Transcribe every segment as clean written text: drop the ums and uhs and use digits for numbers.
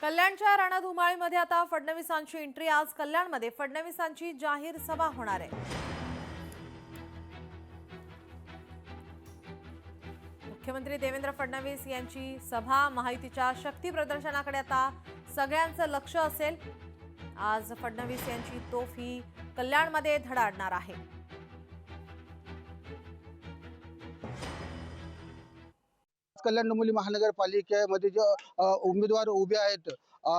कल्याणच्या रणधुमाळीमध्ये आता फडणवीसांची एंट्री। आज कल्याणमध्ये फडणवीसांची जाहीर सभा होणार आहे। मुख्यमंत्री देवेंद्र फडणवीस यांची सभा, महायुतीच्या शक्ती प्रदर्शनाकडे आता सगळ्यांचं लक्ष असेल। आज फडणवीस यांची तोफ ही कल्याणमध्ये धडाडणार आहे। कल्याण डोंबिवली महानगरपालिकेमध्ये जे उमेदवार उभे आहेत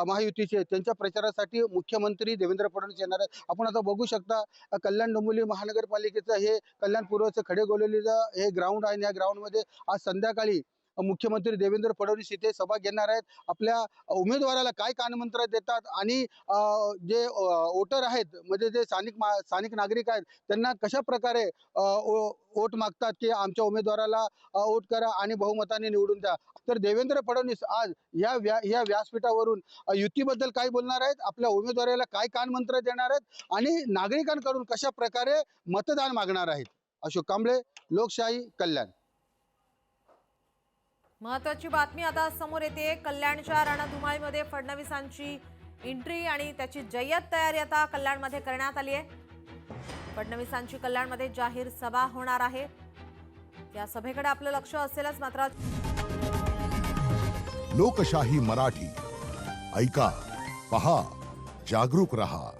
महायुतीचे, त्यांच्या प्रचारासाठी मुख्यमंत्री देवेंद्र फडणवीस येणार आहेत। आपण आता बघू शकता कल्याण डोंबिवली महानगरपालिकेचं हे कल्याण पूर्वचं खडेगोलेलीचं हे ग्राउंड आहे। या ग्राउंडमध्ये आज संध्याकाळी मुख्यमंत्री देवेंद्र फडणवीस इथे सभा घेणार आहेत। आपल्या उमेदवाराला काय कानमंत्र देतात आणि जे वोटर आहेत, म्हणजे जे स्थानिक नागरिक आहेत, त्यांना कशा प्रकारे वोट मागतात की आमच्या उमेदवाराला वोट करा आणि बहुमताने निवडून द्या। तर देवेंद्र फडणवीस आज या व्यासपीठावरून युतीबद्दल काय बोलणार आहेत, आपल्या उमेदवाराला काय कानमंत्र देणार आहेत आणि नागरिकांकडून कशा प्रकारे मतदान मागणार आहेत। अशोक कांबळे, लोकशाही, कल्याण। महत्त्वाची बातमी आता समोर येते। कल्याणच्या रणधुमाळीमध्ये फडणवीसांची एंट्री आणि त्याची जय्यत तयारी आता कल्याणमध्ये करण्यात आली आहे। फडणवीसांची कल्याणमध्ये जाहीर सभा होणार आहे। या सभेकडे आपलं लक्ष असेलच, मात्र लोकशाही मराठी ऐका, पहा, जागरूक रहा।